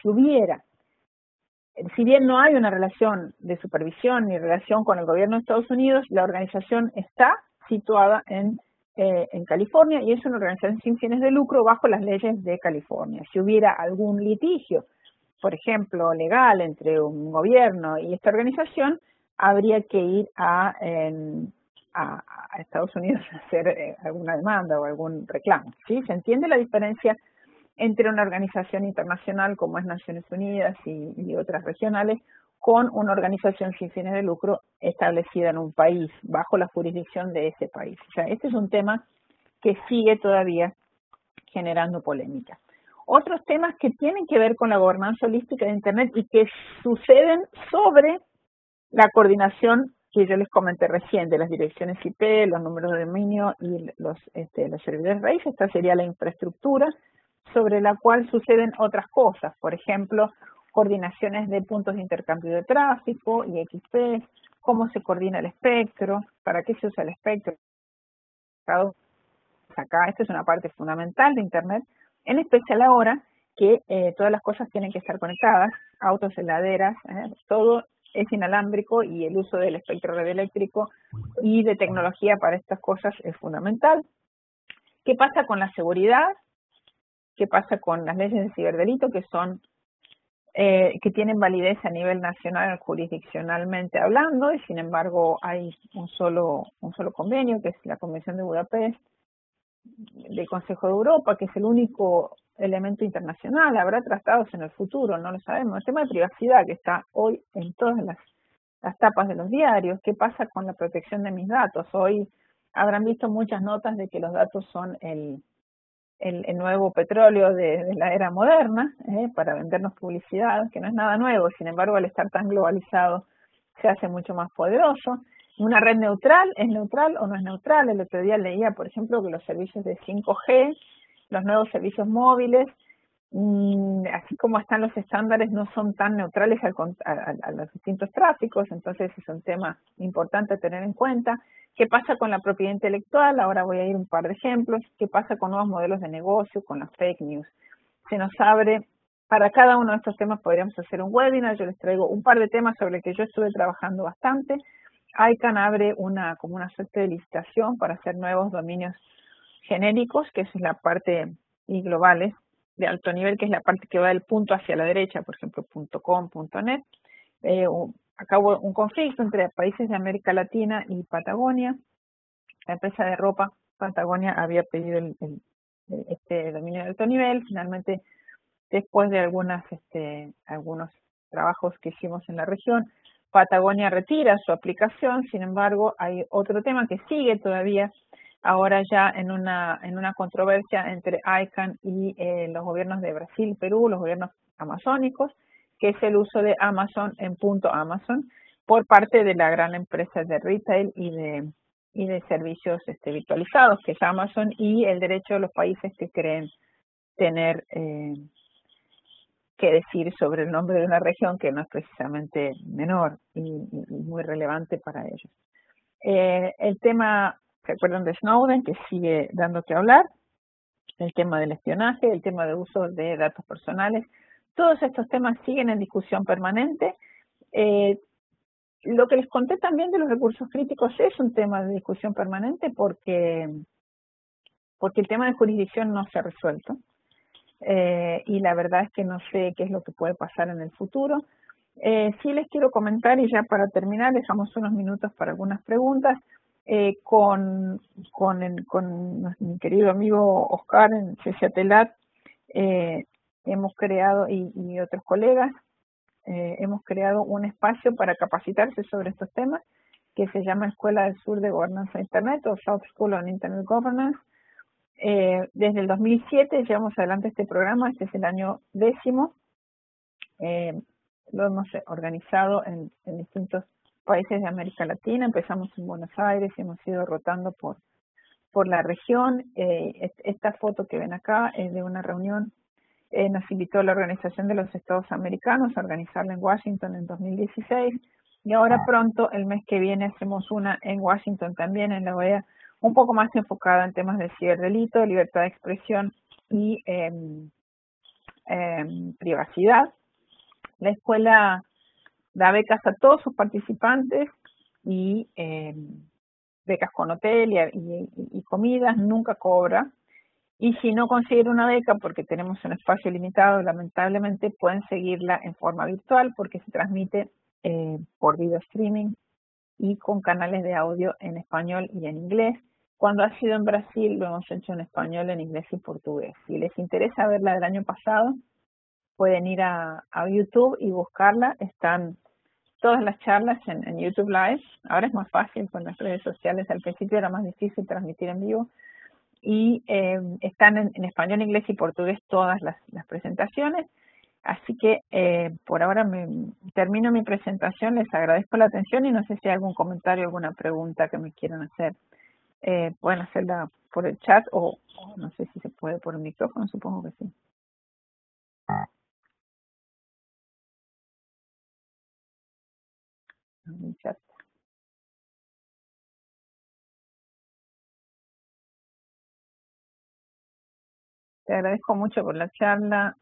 si bien no hay una relación de supervisión ni relación con el gobierno de Estados Unidos, la organización está situada en California y es una organización sin fines de lucro bajo las leyes de California. Si hubiera algún litigio, por ejemplo, legal entre un gobierno y esta organización, habría que ir a Estados Unidos a hacer alguna demanda o algún reclamo. ¿Sí? ¿Se entiende la diferencia entre una organización internacional como es Naciones Unidas y otras regionales con una organización sin fines de lucro establecida en un país, bajo la jurisdicción de ese país? O sea, este es un tema que sigue todavía generando polémica. Otros temas que tienen que ver con la gobernanza holística de Internet y que suceden sobre la coordinación que yo les comenté recién de las direcciones IP, los números de dominio y los servidores raíz. Esta sería la infraestructura sobre la cual suceden otras cosas, por ejemplo, coordinaciones de puntos de intercambio de tráfico y XP, cómo se coordina el espectro, para qué se usa el espectro. Acá, esta es una parte fundamental de Internet, en especial ahora que todas las cosas tienen que estar conectadas, autos, heladeras, todo es inalámbrico y el uso del espectro radioeléctrico y de tecnología para estas cosas es fundamental. ¿Qué pasa con la seguridad? ¿Qué pasa con las leyes de ciberdelito que son que tienen validez a nivel nacional jurisdiccionalmente hablando y sin embargo hay un solo convenio que es la Convención de Budapest del Consejo de Europa, que es el único elemento internacional? Habrá tratados en el futuro, no lo sabemos. El tema de privacidad que está hoy en todas las tapas de los diarios. ¿Qué pasa con la protección de mis datos? Hoy habrán visto muchas notas de que los datos son el nuevo petróleo de la era moderna, para vendernos publicidad, que no es nada nuevo. Sin embargo, al estar tan globalizado, se hace mucho más poderoso. ¿Una red neutral es neutral o no es neutral? El otro día leía, por ejemplo, que los servicios de 5G, los nuevos servicios móviles, así como están los estándares, no son tan neutrales a los distintos tráficos. Entonces es un tema importante a tener en cuenta. ¿Qué pasa con la propiedad intelectual? Ahora voy a ir un par de ejemplos. ¿Qué pasa con nuevos modelos de negocio, con las fake news? Se nos abre, para cada uno de estos temas podríamos hacer un webinar. Yo les traigo un par de temas sobre el que yo estuve trabajando bastante. ICANN abre como una suerte de licitación para hacer nuevos dominios genéricos, que es la parte, y globales, de alto nivel, que es la parte que va del punto hacia la derecha, por ejemplo, .com, .net. Acá hubo un conflicto entre países de América Latina y Patagonia. La empresa de ropa Patagonia había pedido este dominio de alto nivel. Finalmente después de algunos trabajos que hicimos en la región. Patagonia retira su aplicación, sin embargo, hay otro tema que sigue todavía, ahora ya en una controversia entre ICANN y los gobiernos de Brasil y Perú, los gobiernos amazónicos, que es el uso de Amazon en .amazon por parte de la gran empresa de retail y de servicios virtualizados, que es Amazon, y el derecho de los países que creen tener que decir sobre el nombre de una región que no es precisamente menor y muy relevante para ellos. El tema, ¿se acuerdan de Snowden? Que sigue dando que hablar, el tema del espionaje, el tema de uso de datos personales, todos estos temas siguen en discusión permanente. Lo que les conté también de los recursos críticos es un tema de discusión permanente porque el tema de jurisdicción no se ha resuelto. Y la verdad es que no sé qué es lo que puede pasar en el futuro. Sí les quiero comentar, y ya para terminar dejamos unos minutos para algunas preguntas, con mi querido amigo Oscar en CCATELAT, hemos creado, y otros colegas, hemos creado un espacio para capacitarse sobre estos temas que se llama Escuela del Sur de Gobernanza de Internet o South School on Internet Governance. Desde el 2007 llevamos adelante este programa, este es el año 10º, lo hemos organizado en distintos países de América Latina, empezamos en Buenos Aires y hemos ido rotando por la región. Esta foto que ven acá es de una reunión, nos invitó la Organización de los Estados Americanos a organizarla en Washington en 2016 y ahora pronto, el mes que viene, hacemos una en Washington también, en la OEA, un poco más enfocada en temas de ciberdelito, libertad de expresión y privacidad. La escuela da becas a todos sus participantes y becas con hotel y comidas, nunca cobra. Y si no consiguen una beca porque tenemos un espacio limitado, lamentablemente pueden seguirla en forma virtual porque se transmite por video streaming y con canales de audio en español y en inglés. Cuando ha sido en Brasil lo hemos hecho en español, en inglés y portugués. Si les interesa ver la del año pasado, pueden ir a YouTube y buscarla. Están todas las charlas en YouTube Live. Ahora es más fácil con las redes sociales. Al principio era más difícil transmitir en vivo. Y están en español, inglés y portugués todas las presentaciones. Así que por ahora termino mi presentación. Les agradezco la atención y no sé si hay algún comentario, alguna pregunta que me quieran hacer. Pueden hacerla por el chat o no sé si se puede por el micrófono, supongo que sí. En el chat. Te agradezco mucho por la charla,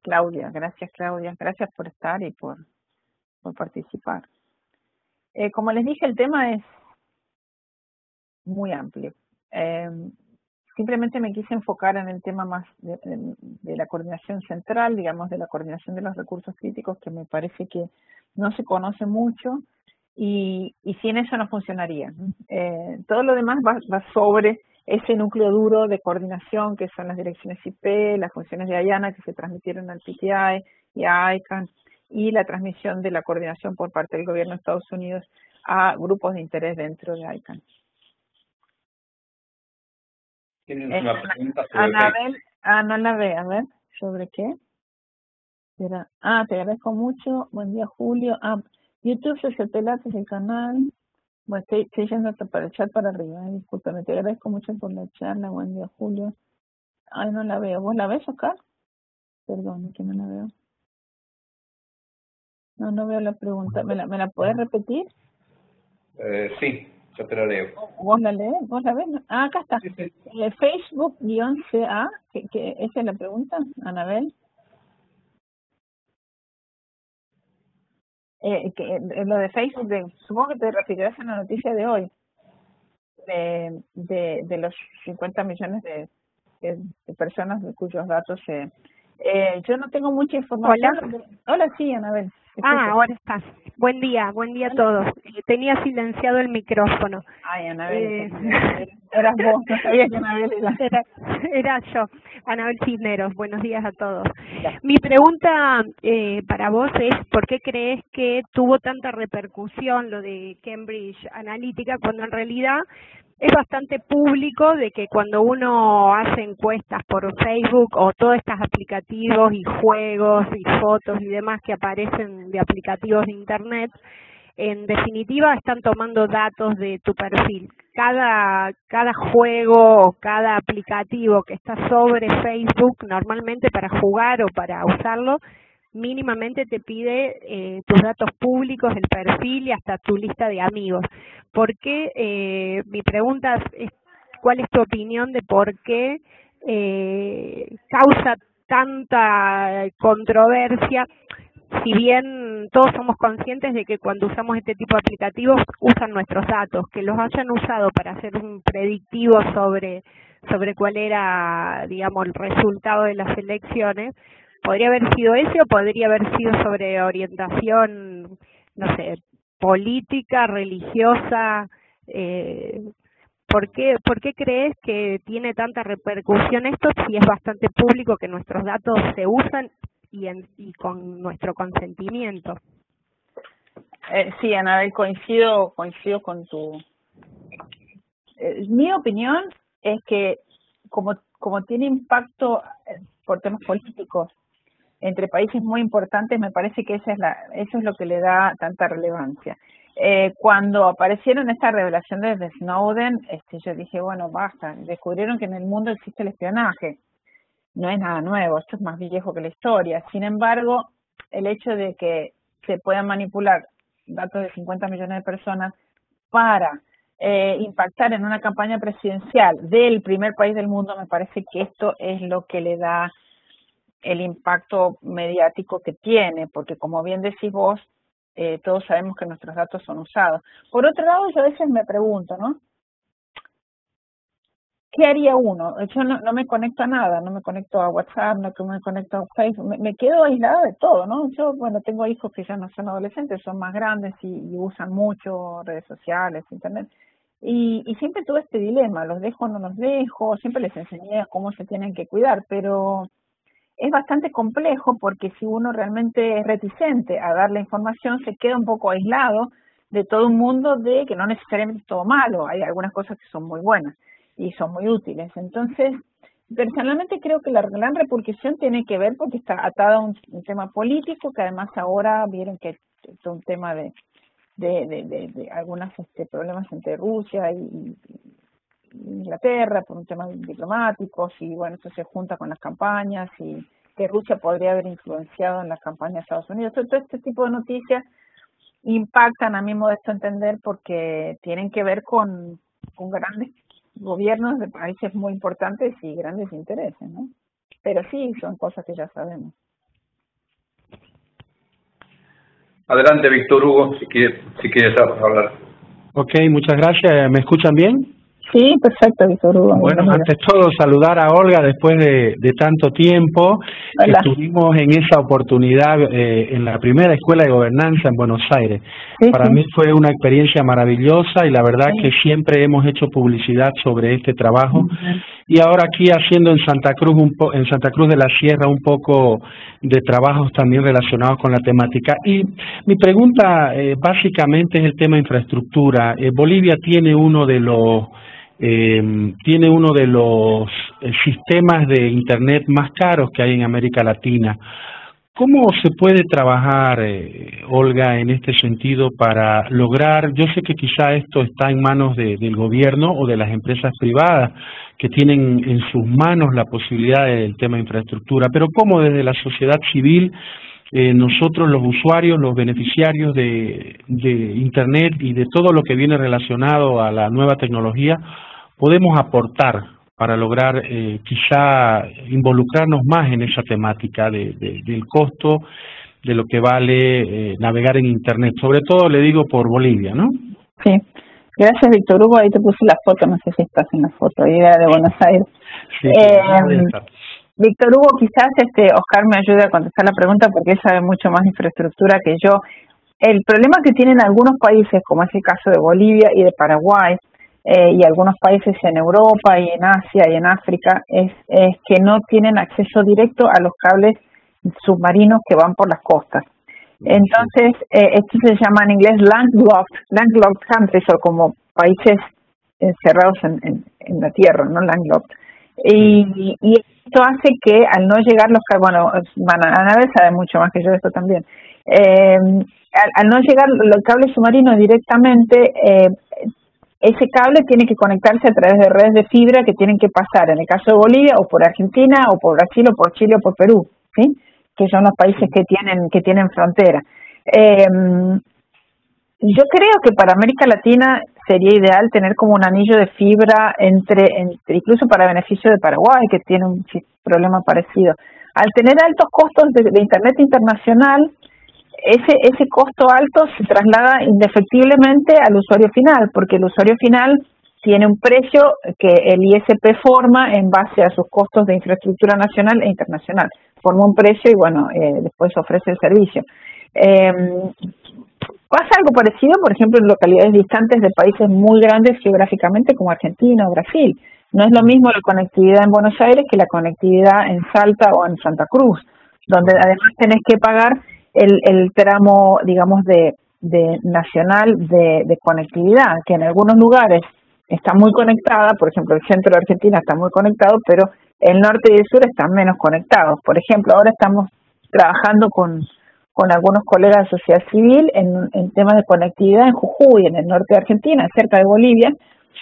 Claudia. Gracias, Claudia. Gracias por estar y por participar. Como les dije, el tema es muy amplio. Simplemente me quise enfocar en el tema más de la coordinación central, digamos, de la coordinación de los recursos críticos, que me parece que no se conoce mucho y sin eso no funcionaría. Todo lo demás va sobre ese núcleo duro de coordinación que son las direcciones IP, las funciones de IANA que se transmitieron al PTI y a ICANN, y la transmisión de la coordinación por parte del gobierno de Estados Unidos a grupos de interés dentro de ICANN. ¿Tienes una pregunta sobre Anabel, no la ve, a ver, ¿sobre qué? Te agradezco mucho, buen día Julio. YouTube CCATELAT es el canal. Bueno, estoy yendo hasta para el chat para arriba, discúlpame, te agradezco mucho por la charla, buen día Julio. Ay, no la veo, ¿vos la ves, Oscar? Perdón, que no la veo. No veo la pregunta, ¿me la puedes repetir? Sí, yo te la leo. ¿Vos la lees? ¿Vos la ves? Acá está. Sí, sí. Facebook-CA, que esa es la pregunta, Anabel. Lo de Facebook, supongo que te referirás a la noticia de hoy, de los 50 millones de personas cuyos datos yo no tengo mucha información. Hola, sí, Anabel. Ahora estás. Buen día a todos. Tenía silenciado el micrófono. Ay, Anabel, eras vos, no sabía que Anabel era yo, Anabel Cisneros. Buenos días a todos. Ya. Mi pregunta para vos es, ¿por qué crees que tuvo tanta repercusión lo de Cambridge Analytica cuando en realidad es bastante público de que cuando uno hace encuestas por Facebook o todos estos aplicativos y juegos y fotos y demás que aparecen de aplicativos de Internet, en definitiva están tomando datos de tu perfil. Cada juego o cada aplicativo que está sobre Facebook, normalmente para jugar o para usarlo, mínimamente te pide tus datos públicos, el perfil y hasta tu lista de amigos. ¿Por qué? Mi pregunta es, ¿cuál es tu opinión de por qué causa tanta controversia? Si bien todos somos conscientes de que cuando usamos este tipo de aplicativos usan nuestros datos, que los hayan usado para hacer un predictivo sobre cuál era, digamos, el resultado de las elecciones, podría haber sido ese o podría haber sido sobre orientación, no sé, política, religiosa. ¿Por qué crees que tiene tanta repercusión esto si es bastante público que nuestros datos se usan y con nuestro consentimiento? Sí, Anabel, coincido con tu... mi opinión es que como tiene impacto por temas políticos entre países muy importantes, me parece que eso es lo que le da tanta relevancia. Cuando aparecieron estas revelaciones de Snowden, yo dije, bueno, basta, descubrieron que en el mundo existe el espionaje. No es nada nuevo, esto es más viejo que la historia. Sin embargo, el hecho de que se puedan manipular datos de 50 millones de personas para impactar en una campaña presidencial del primer país del mundo, me parece que esto es lo que le da el impacto mediático que tiene, porque como bien decís vos, todos sabemos que nuestros datos son usados. Por otro lado, yo a veces me pregunto, ¿no? ¿Qué haría uno? Yo no me conecto a nada, no me conecto a WhatsApp, no me conecto a Facebook, me quedo aislada de todo, ¿no? Yo, bueno, tengo hijos que ya no son adolescentes, son más grandes y usan mucho redes sociales, internet, y siempre tuve este dilema, ¿los dejo o no los dejo? Siempre les enseñé cómo se tienen que cuidar, pero es bastante complejo porque si uno realmente es reticente a dar la información, se queda un poco aislado de todo un mundo de que no necesariamente es todo malo, hay algunas cosas que son muy buenas y son muy útiles. Entonces, personalmente creo que la gran repercusión tiene que ver porque está atada a un tema político, que además ahora vieron que es un tema de algunos problemas entre Rusia y Inglaterra por un tema diplomáticos, y bueno, eso se junta con las campañas y que Rusia podría haber influenciado en las campañas de Estados Unidos. Todo este tipo de noticias impactan, a mi modesto entender, porque tienen que ver con grandes gobiernos de países muy importantes y grandes intereses, ¿no? Pero sí, son cosas que ya sabemos. Adelante, Víctor Hugo, si quieres hablar. Ok, muchas gracias. ¿Me escuchan bien? Sí, perfecto, Víctor Hugo. Bueno, antes de todo, saludar a Olga después de tanto tiempo. Que estuvimos en esa oportunidad en la primera escuela de gobernanza en Buenos Aires. Sí, Para mí fue una experiencia maravillosa y la verdad que siempre hemos hecho publicidad sobre este trabajo. Y ahora aquí haciendo en Santa Cruz de la Sierra un poco de trabajos también relacionados con la temática. Y mi pregunta básicamente es el tema infraestructura. Bolivia tiene uno de los sistemas de Internet más caros que hay en América Latina. ¿Cómo se puede trabajar, Olga, en este sentido para lograr, yo sé que quizá esto está en manos del gobierno o de las empresas privadas que tienen en sus manos la posibilidad del tema de infraestructura, pero cómo desde la sociedad civil nosotros los usuarios, los beneficiarios de Internet y de todo lo que viene relacionado a la nueva tecnología podemos aportar para lograr quizá involucrarnos más en esa temática del costo de lo que vale navegar en Internet, sobre todo le digo por Bolivia, ¿no? Sí, gracias Víctor Hugo, ahí te puse la foto, no sé si estás en la foto, ahí era de Buenos Aires. Sí, Víctor Hugo, quizás Oscar me ayude a contestar la pregunta porque él sabe mucho más de infraestructura que yo. El problema que tienen algunos países, como es el caso de Bolivia y de Paraguay, y algunos países en Europa y en Asia y en África, es que no tienen acceso directo a los cables submarinos que van por las costas. Entonces, esto se llama en inglés landlocked countries, o como países encerrados en la tierra, ¿no? Landlocked. Y esto hace que al no llegar los cables, bueno, Anabel sabe mucho más que yo de esto también, al no llegar los cables submarinos directamente, ese cable tiene que conectarse a través de redes de fibra que tienen que pasar, en el caso de Bolivia, o por Argentina, o por Brasil, o por Chile, o por Perú, ¿sí? Que son los países que tienen frontera. Yo creo que para América Latina sería ideal tener como un anillo de fibra incluso para beneficio de Paraguay, que tiene un problema parecido. Al tener altos costos de Internet internacional, ese costo alto se traslada indefectiblemente al usuario final, porque el usuario final tiene un precio que el ISP forma en base a sus costos de infraestructura nacional e internacional. Forma un precio y bueno, después ofrece el servicio. Pasa algo parecido, por ejemplo, en localidades distantes de países muy grandes geográficamente como Argentina o Brasil. No es lo mismo la conectividad en Buenos Aires que la conectividad en Salta o en Santa Cruz, donde además tenés que pagar el tramo, digamos, de nacional de conectividad, que en algunos lugares está muy conectada. Por ejemplo, el centro de Argentina está muy conectado, pero el norte y el sur están menos conectados. Por ejemplo, ahora estamos trabajando con algunos colegas de sociedad civil en temas de conectividad en Jujuy, en el norte de Argentina, cerca de Bolivia,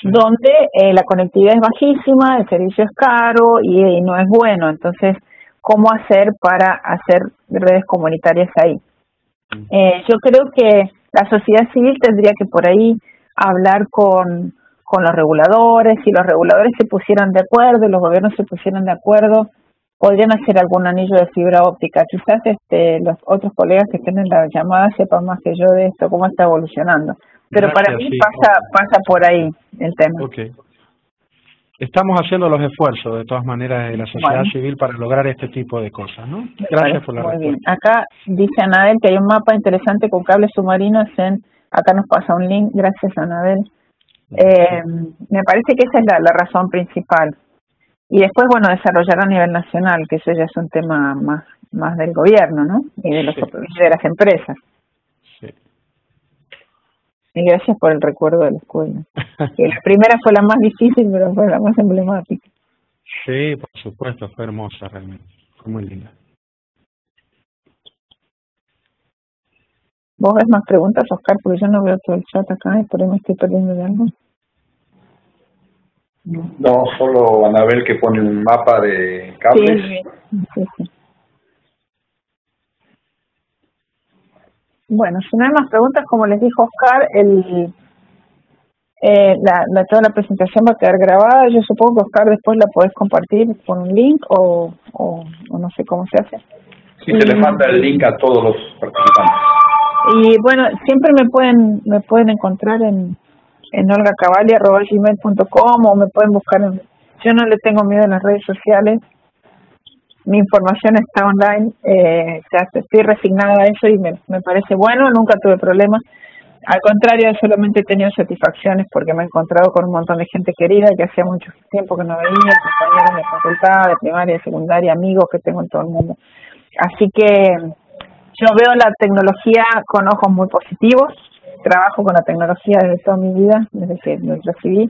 donde la conectividad es bajísima, el servicio es caro y no es bueno. Entonces, ¿cómo hacer para hacer redes comunitarias ahí? Yo creo que la sociedad civil tendría que por ahí hablar con los reguladores. Si los reguladores se pusieran de acuerdo y los gobiernos se pusieran de acuerdo, podrían hacer algún anillo de fibra óptica. Quizás los otros colegas que estén en la llamada sepan más que yo de esto, cómo está evolucionando. Pero Gracias, para mí sí. pasa por ahí el tema. Okay. Estamos haciendo los esfuerzos, de todas maneras, de la sociedad civil para lograr este tipo de cosas, ¿no? Gracias por la respuesta. Muy bien. Acá dice Anabel que hay un mapa interesante con cables submarinos acá nos pasa un link. Gracias, Anabel. Me parece que esa es la razón principal. Y después, bueno, desarrollar a nivel nacional, que eso ya es un tema más del gobierno, ¿no? Y de de las empresas. Sí. Y gracias por el recuerdo de la escuela. Que la primera fue la más difícil, pero fue la más emblemática. Sí, por supuesto, fue hermosa realmente. Fue muy linda. ¿Vos ves más preguntas, Oscar? Porque yo no veo todo el chat acá y por ahí me estoy perdiendo de algo. No, solo Anabel que pone un mapa de cables. Sí. Bueno, si no hay más preguntas, como les dijo Oscar, toda la presentación va a quedar grabada. Yo supongo que, Oscar, después la podés compartir con un link o no sé cómo se hace. Sí, se le manda el link a todos los participantes. Y bueno, siempre me pueden encontrar en olgacavalli@gmail.com o me pueden buscar yo no le tengo miedo en las redes sociales. Mi información está online, estoy resignada a eso y me parece bueno, nunca tuve problemas. Al contrario, solamente he tenido satisfacciones porque me he encontrado con un montón de gente querida que hacía mucho tiempo que no veía, compañeros de facultad, de primaria, de secundaria, amigos que tengo en todo el mundo. Así que yo veo la tecnología con ojos muy positivos, trabajo con la tecnología desde toda mi vida, desde que me recibí.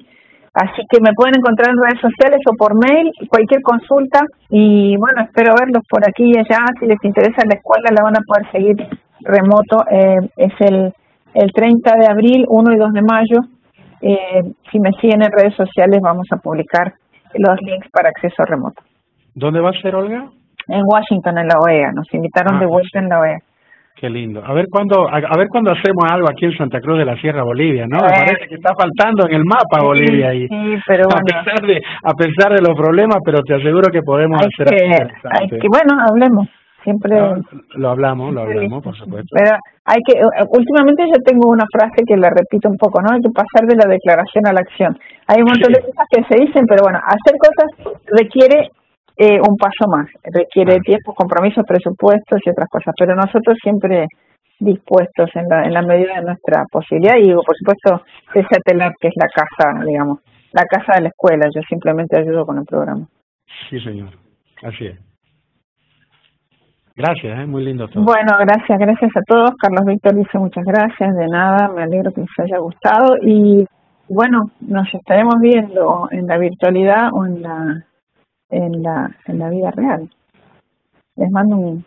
Así que me pueden encontrar en redes sociales o por mail, cualquier consulta. Y bueno, espero verlos por aquí y allá. Si les interesa la escuela, la van a poder seguir remoto. Es el 30 de abril, 1 y 2 de mayo. Si me siguen en redes sociales, vamos a publicar los links para acceso remoto. ¿Dónde va a ser, Olga? En Washington, en la OEA. Nos invitaron de vuelta en la OEA. Qué lindo. A ver cuándo hacemos algo aquí en Santa Cruz de la Sierra, Bolivia, ¿no? Me parece que está faltando en el mapa Bolivia ahí. Sí, pero bueno. A pesar de los problemas, pero te aseguro que podemos hacer algo interesante. Bueno, hablemos. Siempre lo hablamos, por supuesto. Pero últimamente yo tengo una frase que la repito un poco, ¿no? Hay que pasar de la declaración a la acción. Hay un montón de cosas que se dicen, pero bueno, hacer cosas requiere un paso más. Requiere tiempo, compromisos, presupuestos y otras cosas, pero nosotros siempre dispuestos en la medida de nuestra posibilidad y por supuesto CCTLab, que es la casa, digamos, la casa de la escuela. Yo simplemente ayudo con el programa. Sí, señor. Así es. Gracias, muy lindo todo. Bueno, gracias a todos. Carlos Víctor dice muchas gracias, de nada, me alegro que les haya gustado y bueno, nos estaremos viendo en la virtualidad o en la vida real. Les mando un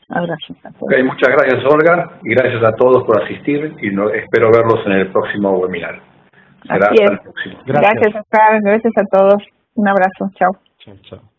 abrazo a todos. Okay, muchas gracias, Olga, y gracias a todos por asistir y espero verlos en el próximo webinar. Será hasta el próximo. Gracias, Oscar, gracias a todos. Un abrazo, chao. Chao, chao.